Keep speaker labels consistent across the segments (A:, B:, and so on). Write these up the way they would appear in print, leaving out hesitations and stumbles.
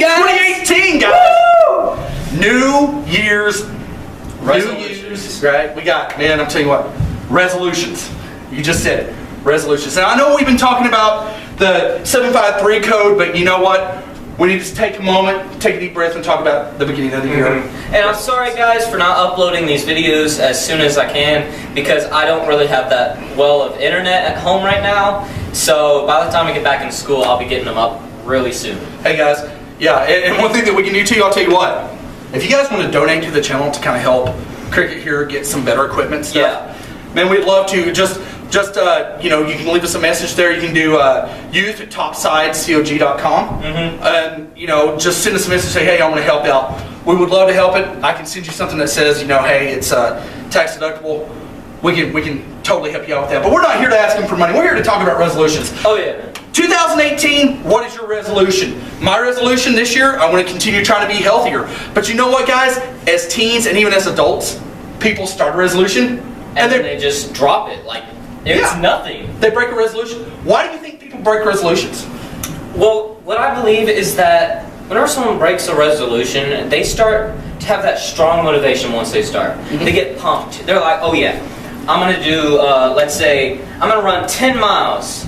A: guys.
B: 2018, guys. New Year's
A: Resolutions.
B: right? We got, man, I'm telling you what, resolutions. You just said it. Resolutions. Now, I know we've been talking about the 753 code, but you know what? We need to take a moment, take a deep breath, and talk about the beginning of the year.
A: And I'm sorry, guys, for not uploading these videos as soon as I can, because I don't really have that well of internet at home right now. So by the time I get back into school, I'll be getting them up really soon.
B: Hey, guys. Yeah, and one thing that we can do too, I'll tell you what. If you guys want to donate to the channel to kind of help Cricket here get some better equipment and stuff, man, we'd love to. Just you know, you can leave us a message there. You can do youth@topsidecog.com, and you know, just send us a message. Say, hey, I want to help out. We would love to help it. I can send you something that says, you know, hey, it's tax deductible. We can totally help you out with that. But we're not here to ask them for money. We're here to talk about resolutions.
A: Oh yeah.
B: 2018, what is your resolution? My resolution this year, I want to continue trying to be healthier. But you know what, guys? As teens and even as adults, people start a resolution
A: and then they just drop it. Like, it's nothing.
B: They break a resolution. Why do you think people break resolutions?
A: Well, what I believe is that whenever someone breaks a resolution, they start to have that strong motivation once they start. They get pumped. They're like, oh yeah, I'm going to do, let's say, I'm going to run 10 miles.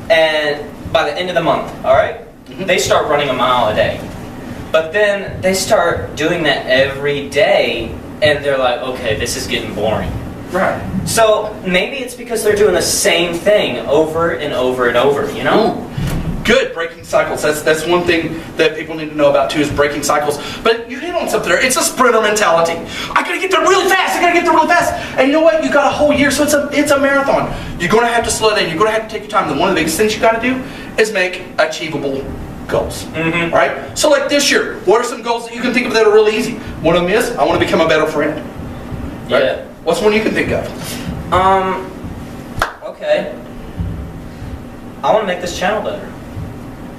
A: And by the end of the month, alright, they start running a mile a day. But then they start doing that every day, and they're like, okay, this is getting boring.
B: Right.
A: So maybe it's because they're doing the same thing over and over and over, you know?
B: Ooh. Good, breaking cycles. That's one thing that people need to know about too, is breaking cycles. But you hit on something there. It's a sprinter mentality. I gotta get there really fast. I gotta get there really fast. And you know what? You got a whole year, so it's a marathon. You're gonna have to slow down. You're gonna have to take your time. And one of the biggest things you gotta do is make achievable goals. All right. So like this year, what are some goals that you can think of that are really easy? One of them is I want to become a better friend. Right?
A: Yeah.
B: What's one you can think of?
A: Okay. I want to make this channel better.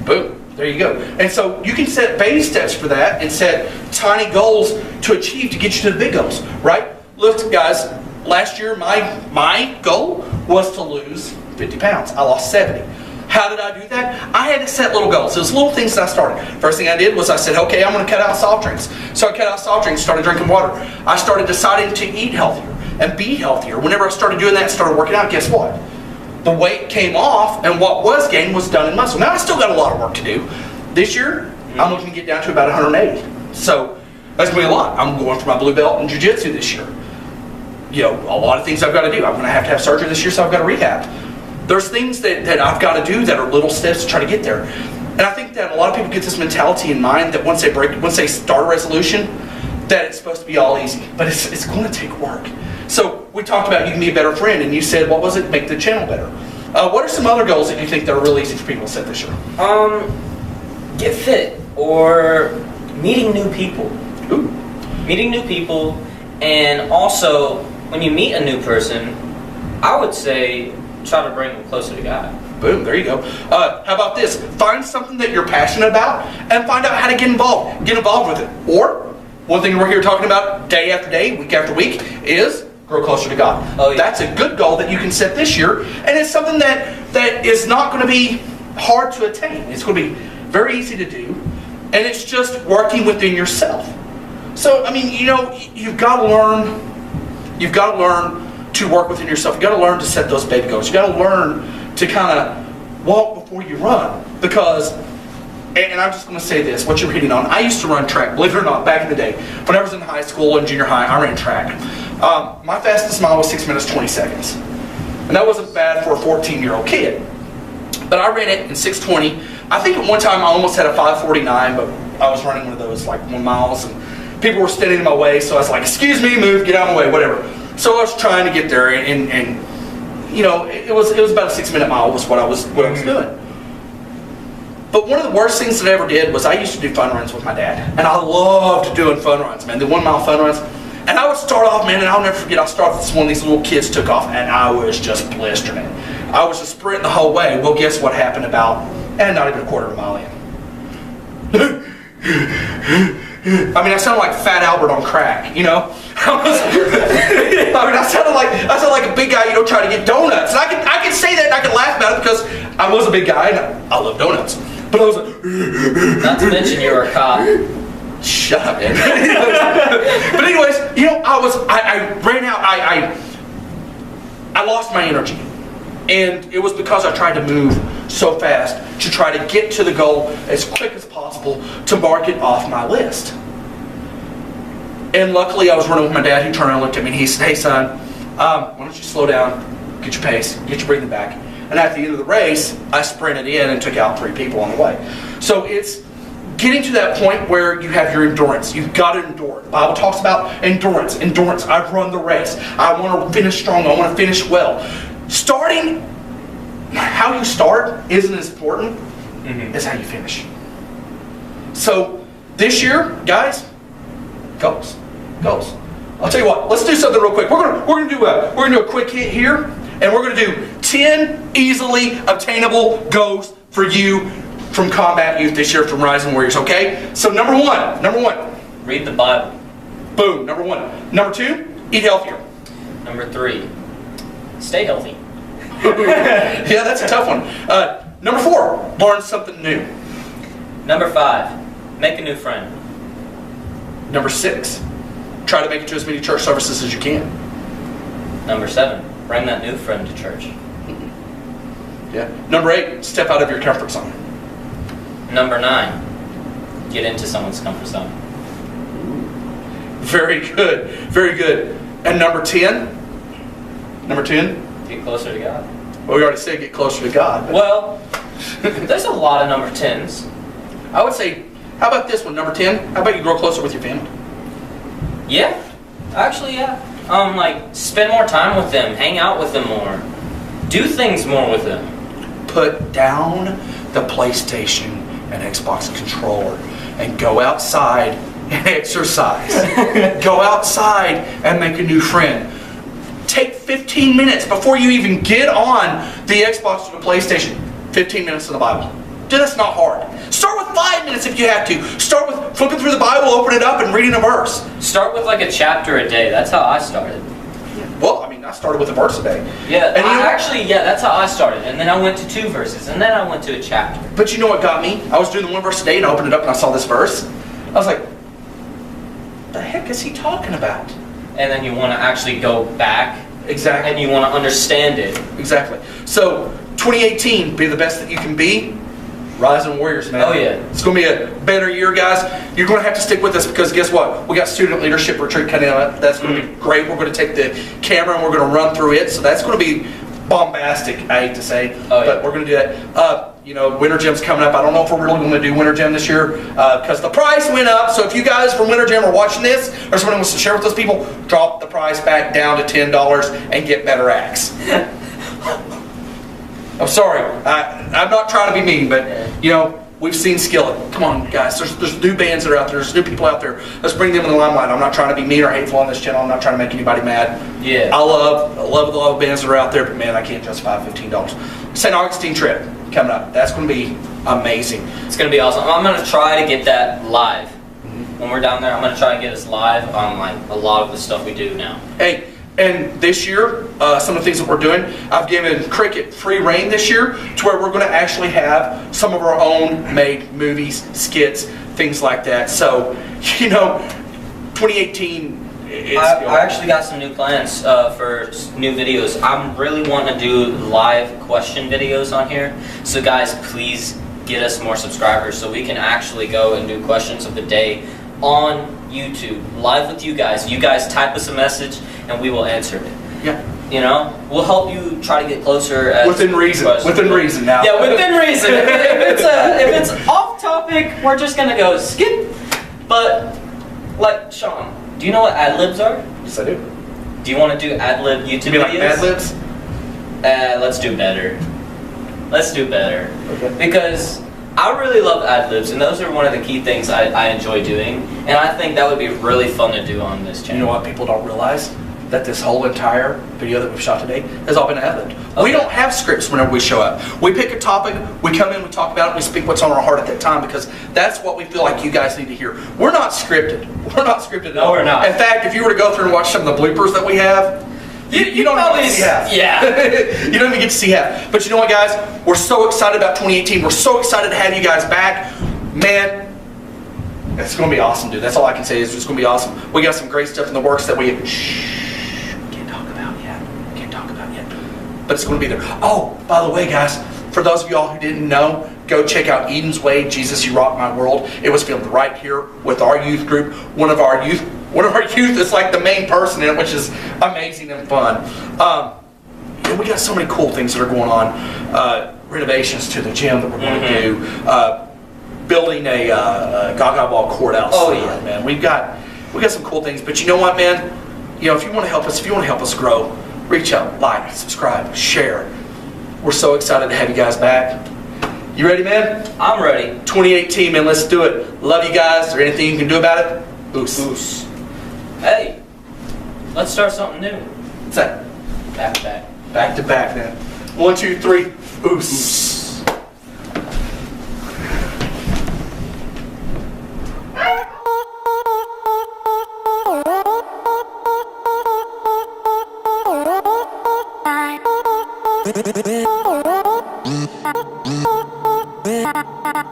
B: Boom. There you go. And so you can set baby steps for that and set tiny goals to achieve to get you to the big goals, right? Look, guys, last year my goal was to lose 50 pounds. I lost 70. How did I do that? I had to set little goals. It was little things that I started. First thing I did was I said, okay, I'm going to cut out soft drinks. So I cut out soft drinks, started drinking water. I started deciding to eat healthier and be healthier. Whenever I started doing that and started working out, guess what? The weight came off, and what was gained was done in muscle. Now I still got a lot of work to do. This year, I'm looking to get down to about 180. So that's going to be a lot. I'm going for my blue belt in jiu-jitsu this year. You know, a lot of things I've got to do. I'm going to have surgery this year, so I've got to rehab. There's things that I've got to do that are little steps to try to get there. And I think that a lot of people get this mentality in mind that once they start a resolution, that it's supposed to be all easy. But it's going to take work. So we talked about you can be a better friend, and you said, what was it? Make the channel better. What are some other goals that you think that are really easy for people to set this year?
A: Get fit, or meeting new people.
B: Ooh.
A: Meeting new people, and also when you meet a new person, I would say try to bring them closer to God.
B: Boom, there you go. How about this? Find something that you're passionate about and find out how to get involved. Get involved with it. Or, one thing we're here talking about day after day, week after week, is grow closer to God.
A: Oh, yeah.
B: That's a good goal that you can set this year, and it's something that is not going to be hard to attain. It's going to be very easy to do, and it's just working within yourself. So, I mean, you know, you've got to learn to work within yourself. You've got to learn to set those baby goals. You've got to learn to kind of walk before you run, because, and I'm just going to say this, what you're hitting on, I used to run track, believe it or not, back in the day. When I was in high school and junior high, I ran track. My fastest mile was 6 minutes, 20 seconds. And that wasn't bad for a 14-year-old kid. But I ran it in 6:20. I think at one time I almost had a 5:49, but I was running one of those like 1 miles, and people were standing in my way, so I was like, excuse me, move, get out of my way, whatever. So I was trying to get there, and you know, it was about a 6-minute mile was what I was doing. But one of the worst things that I ever did was I used to do fun runs with my dad. And I loved doing fun runs, man, the 1 mile fun runs. And I would start off, man, and I'll never forget, I started with one of these little kids took off, and I was just blistering it. I was just sprinting the whole way. Well, guess what happened about, not even a quarter of a mile in. I mean, I sounded like Fat Albert on crack, you know? I sounded like a big guy, you know, trying to get donuts. And I can say that and I can laugh about it because I was a big guy and I love donuts. But I was like,
A: Not to mention you're a cop.
B: shut up, man. But anyways, I ran out. I lost my energy, and it was because I tried to move so fast to try to get to the goal as quick as possible to mark it off my list. And luckily, I was running with my dad. He turned around and looked at me, and he said, "Hey, son, why don't you slow down, get your pace, get your breathing back." And at the end of the race, I sprinted in and took out 3 people on the way. So it's getting to that point where you have your endurance. You've got to endure. The Bible talks about endurance. Endurance. I've run the race. I want to finish strong. I want to finish well. Starting, how you start isn't as important as how you finish. So this year, guys, goals. I'll tell you what. Let's do something real quick. We're gonna do a quick hit here, and we're gonna do 10 easily obtainable goals for you from Combat Youth this year from Rising Warriors. Okay. So number one.
A: Read the Bible.
B: Boom. Number 1. Number 2. Eat healthier.
A: Number 3. Stay healthy.
B: Yeah, that's a tough one. Number 4. Learn something new.
A: Number 5. Make a new friend.
B: Number 6. Try to make it to as many church services as you can.
A: Number 7. Bring that new friend to church.
B: Yeah. Number 8. Step out of your comfort zone.
A: Number 9. Get into someone's comfort zone.
B: Very good. Very good. And number 10.
A: Get closer to God.
B: Well, we already said get closer to God.
A: Well, there's a lot of number 10s.
B: I would say, how about this one, number 10? How about you grow closer with your family?
A: Yeah. Actually, yeah. Like, spend more time with them. Hang out with them more. Do things more with them.
B: Put down the PlayStation and Xbox controller and go outside and exercise. Go outside and make a new friend. Take 15 minutes before you even get on the Xbox or the PlayStation. 15 minutes in the Bible. Dude, that's not hard. Start with 5 minutes if you have to. Start with flipping through the Bible, open it up, and reading a verse.
A: Start with like a chapter a day. That's how I started.
B: Well, I mean, I started with a verse a day.
A: Yeah, that's how I started. And then I went to 2 verses, and then I went to a chapter.
B: But you know what got me? I was doing the 1 verse a day, and I opened it up, and I saw this verse. I was like, what the heck is he talking about?
A: And then you want to actually go back.
B: Exactly.
A: And you want to understand it.
B: Exactly. So, 2018, be the best that you can be. Rising Warriors, man.
A: Oh, yeah.
B: It's going to be a better year, guys. You're going to have to stick with us because guess what? We got student leadership retreat coming up. That's going to be great. We're going to take the camera and we're going to run through it. So that's going to be bombastic, I hate to say.
A: Oh, yeah.
B: But we're going to do that. Winter Gym's coming up. I don't know if we're really going to do Winter Gym this year because the price went up. So if you guys from Winter Gym are watching this or someone wants to share with those people, drop the price back down to $10 and get better acts. I'm sorry. I'm not trying to be mean, but, we've seen Skillet. Come on, guys. There's new bands that are out there. There's new people out there. Let's bring them in the limelight. I'm not trying to be mean or hateful on this channel. I'm not trying to make anybody mad.
A: Yeah.
B: I love the bands that are out there, but, man, I can't justify $15. St. Augustine trip coming up. That's going to be amazing.
A: It's going to be awesome. I'm going to try to get that live. When we're down there, I'm going to try and get us live on, a lot of the stuff we do now.
B: Hey. And this year, some of the things that we're doing, I've given Cricket free reign this year to where we're going to actually have some of our own made movies, skits, things like that. So, 2018,
A: I actually got some new plans for new videos. I'm really wanting to do live question videos on here. So guys, please get us more subscribers so we can actually go and do questions of the day on YouTube, live with you guys. You guys type us a message and we will answer it.
B: Yeah.
A: We'll help you try to get closer.
B: Within reason. Within reason now.
A: Yeah, within reason. if it's off topic, we're just gonna go skip. But Sean, do you know what ad-libs are?
B: Yes, I do.
A: Do you want to do ad-lib YouTube videos?
B: Like ad-libs?
A: Let's do better. Let's do better.
B: Okay.
A: Because I really love ad-libs, and those are one of the key things I enjoy doing, and I think that would be really fun to do on this channel.
B: You know what people don't realize? That this whole entire video that we've shot today has all been ad-libbed. Okay. We don't have scripts whenever we show up. We pick a topic, we come in, we talk about it, we speak what's on our heart at that time because that's what we feel like you guys need to hear. We're not scripted. We're not scripted at all.
A: No, we're not.
B: In fact, if you were to go through and watch some of the bloopers that we have, You don't even get to see half.
A: Yeah.
B: You don't even get to see half. But you know what, guys? We're so excited about 2018. We're so excited to have you guys back. Man, it's going to be awesome, dude. That's all I can say is it's going to be awesome. We got some great stuff in the works that we can't talk about yet. Can't talk about yet. But it's going to be there. Oh, by the way, guys, for those of y'all who didn't know, go check out Eden's Way, Jesus, You Rock My World. It was filmed right here with our youth group. One of our youth is like the main person in it, which is amazing and fun. And we got so many cool things that are going on. Renovations to the gym that we're going to do. Building a Gaga Ball courthouse.
A: Oh yeah,
B: man. We got some cool things. But you know what, man? You know, if you want to help us grow, reach out, like, subscribe, share. We're so excited to have you guys back. You ready, man?
A: I'm ready.
B: 2018, man. Let's do it. Love you guys. Is there anything you can do about it? Oos.
A: Oos. Hey, let's start something new.
B: What's that?
A: Back to back.
B: Back to back, man. 1, 2, 3. Oos.
C: Bye.